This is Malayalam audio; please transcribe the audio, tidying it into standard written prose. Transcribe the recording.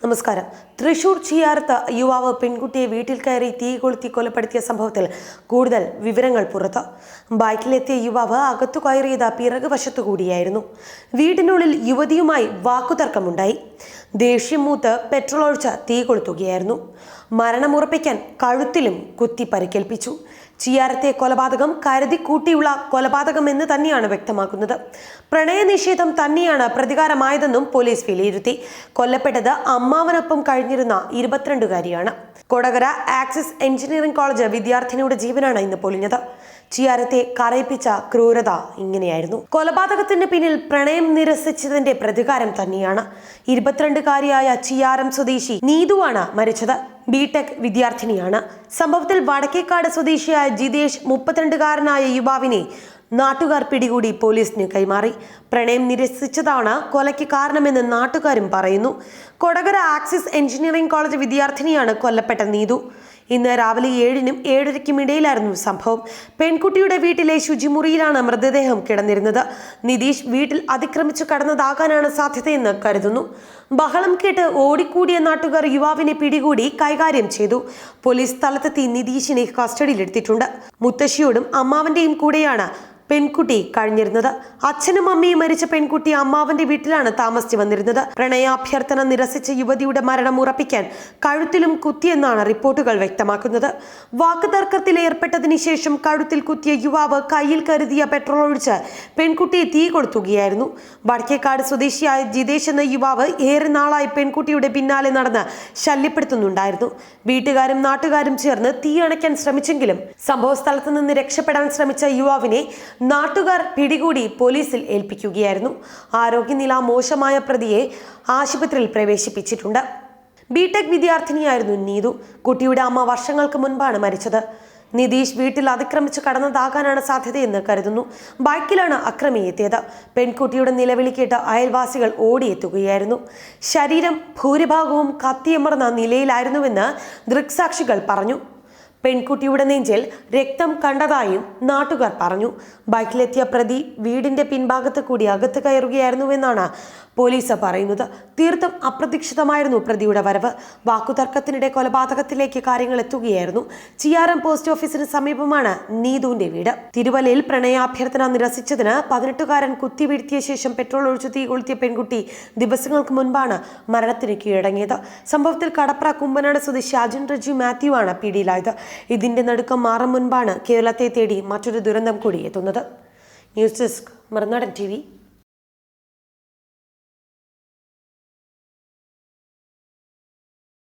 നമസ്കാരം. തൃശൂർ ചിയാരത്ത് യുവാവ് പെൺകുട്ടിയെ വീട്ടിൽ കയറി തീ കൊളുത്തി കൊലപ്പെടുത്തിയ സംഭവത്തിൽ കൂടുതൽ വിവരങ്ങൾ പുറത്ത്. ബൈക്കിലെത്തിയ യുവാവ് അകത്തു കയറിയത് പിറകുവശത്തു കൂടിയായിരുന്നു. വീടിനുള്ളിൽ യുവതിയുമായി വാക്കുതർക്കമുണ്ടായി. ദേഷ്യം മൂത്ത് പെട്രോൾ ഒഴിച്ച് തീ കൊളുത്തുകയായിരുന്നു. മരണമുറപ്പിക്കാൻ കഴുത്തിലും കുത്തി പരിക്കേൽപ്പിച്ചു. ചിയാരത്തെ കൊലപാതകം കരുതി കൂട്ടിയുള്ള കൊലപാതകം എന്ന് തന്നെയാണ് വ്യക്തമാക്കുന്നത്. പ്രണയനിഷേധം തന്നെയാണ് പ്രതികാരമായതെന്നും പോലീസ് വിലയിരുത്തി. കൊല്ലപ്പെട്ടത് അമ്മാവനൊപ്പം കഴിഞ്ഞിരുന്ന 22-കാരിയാണ്. കൊടകര ആക്സിസ് എഞ്ചിനീയറിംഗ് കോളേജ് വിദ്യാർത്ഥിനിയുടെ ജീവനാണ് ഇന്ന് പൊലിഞ്ഞത്. ചിയാരത്തെ കരയിപ്പിച്ച ക്രൂരത ഇങ്ങനെയായിരുന്നു. കൊലപാതകത്തിന് പിന്നിൽ പ്രണയം നിരസിച്ചതിന്റെ പ്രതികാരം തന്നെയാണ്. 22-കാരിയായ ചിയാരം സ്വദേശി നീതുവാണ് മരിച്ചത്. ബിടെക് വിദ്യാർത്ഥിനിയാണ്. സംഭവത്തിൽ വടക്കേക്കാട് സ്വദേശിയായ ജിതേഷ് 32-കാരനായ യുവാവിനെ നാട്ടുകാർ പിടികൂടി പോലീസിന് കൈമാറി. പ്രണയം നിരസിച്ചതാണ് കൊലയ്ക്ക് കാരണമെന്ന് നാട്ടുകാരും പറയുന്നു. കൊടകര ആക്സിസ് എഞ്ചിനീയറിംഗ് കോളേജ് വിദ്യാർത്ഥിനിയാണ് കൊല്ലപ്പെട്ട നീതു. ഇന്ന് രാവിലെ 7-നും 7:30-ക്കും ഇടയിലായിരുന്നു സംഭവം. പെൺകുട്ടിയുടെ വീട്ടിലെ ശുചിമുറിയിലാണ് മൃതദേഹം കിടന്നിരുന്നത്. നിതീഷ് വീട്ടിൽ അതിക്രമിച്ചു കടന്നതാകാനാണ് സാധ്യതയെന്ന് കരുതുന്നു. ബഹളം കേട്ട് ഓടിക്കൂടിയ നാട്ടുകാർ യുവാവിനെ പിടികൂടി കൈകാര്യം ചെയ്തു. പോലീസ് സ്ഥലത്തെത്തി നിതീഷിനെ കസ്റ്റഡിയിലെടുത്തിട്ടുണ്ട്. മുത്തശ്ശിയോടും അമ്മാവന്റെയും കൂടെയാണ് പെൺകുട്ടി കഴിഞ്ഞിരുന്നത്. അച്ഛനും അമ്മയും മരിച്ച പെൺകുട്ടി അമ്മാവന്റെ വീട്ടിലാണ് താമസിച്ചു വന്നിരുന്നത്. പ്രണയാഭ്യർത്ഥന നിരസിച്ച യുവതിയുടെ മരണം ഉറപ്പിക്കാൻ കഴുത്തിലും കുത്തിയെന്നാണ് റിപ്പോർട്ടുകൾ വ്യക്തമാക്കുന്നത്. വാക്കുതർക്കത്തിൽ ഏർപ്പെട്ടതിന് ശേഷം കഴുത്തിൽ കുത്തിയ യുവാവ് കയ്യിൽ കരുതിയ പെട്രോൾ ഒഴിച്ച് പെൺകുട്ടിയെ തീ കൊളുത്തുകയായിരുന്നു. വടക്കേക്കാട് സ്വദേശിയായ ജിതേഷ് എന്ന യുവാവ് ഏറെ നാളായി പെൺകുട്ടിയുടെ പിന്നാലെ നടന്ന് ശല്യപ്പെടുത്തുന്നുണ്ടായിരുന്നു. വീട്ടുകാരും നാട്ടുകാരും ചേർന്ന് തീ അണയ്ക്കാൻ ശ്രമിച്ചെങ്കിലും സംഭവ സ്ഥലത്ത് നിന്ന് രക്ഷപ്പെടാൻ ശ്രമിച്ച യുവാവിനെ നാട്ടുകാർ പിടികൂടി പോലീസിൽ ഏൽപ്പിക്കുകയായിരുന്നു. ആരോഗ്യനില മോശമായ പ്രതിയെ ആശുപത്രിയിൽ പ്രവേശിപ്പിച്ചിട്ടുണ്ട്. ബിടെക് വിദ്യാർത്ഥിനിയായിരുന്നു നീതു. കുട്ടിയുടെ അമ്മ വർഷങ്ങൾക്ക് മുൻപാണ് മരിച്ചത്. നിതീഷ് വീട്ടിൽ അതിക്രമിച്ചു കടന്നതാകാനാണ് സാധ്യതയെന്ന് കരുതുന്നു. ബൈക്കിലാണ് അക്രമി എത്തിയത്. പെൺകുട്ടിയുടെ നിലവിളി കേട്ട് അയൽവാസികൾ ഓടിയെത്തുകയായിരുന്നു. ശരീരം ഭൂരിഭാഗവും കത്തിയമർന്ന നിലയിലായിരുന്നുവെന്ന് ദൃക്സാക്ഷികൾ പറഞ്ഞു. പെൺകുട്ടിയുടെ നെഞ്ചിൽ രക്തം കണ്ടതായും നാട്ടുകാർ പറഞ്ഞു. ബൈക്കിലെത്തിയ പ്രതി വീടിന്റെ പിൻഭാഗത്ത് കൂടി അകത്ത് കയറുകയായിരുന്നുവെന്നാണ് പോലീസ് പറയുന്നത്. തീർത്തും അപ്രതീക്ഷിതമായിരുന്നു പ്രതിയുടെ വരവ്. വാക്കുതർക്കത്തിനിടെ കൊലപാതകത്തിലേക്ക് കാര്യങ്ങൾ എത്തുകയായിരുന്നു. ചിയാരം പോസ്റ്റ് ഓഫീസിന് സമീപമാണ് നീതുവിന്റെ വീട്. തിരുവല്ലയിൽ പ്രണയാഭ്യർത്ഥന നിരസിച്ചതിന് 18-കാരൻ കുത്തിവീഴ്ത്തിയ ശേഷം പെട്രോൾ ഒഴിച്ചു തീ കൊളുത്തിയ പെൺകുട്ടി ദിവസങ്ങൾക്ക് മുൻപാണ് മരണത്തിന് കീഴടങ്ങിയത്. സംഭവത്തിൽ കടപ്ര കുമ്പനാട് സ്വദേശി അജിൻ റജി മാത്യു ആണ് പിടിയിലായത്. ഇതിന്റെ നടുക്കം മാറും മുൻപാണ് കേരളത്തെ തേടി മറ്റൊരു ദുരന്തം കൂടി എത്തുന്നത്. ന്യൂസ് ഡെസ്ക് മറുനാടൻ TV.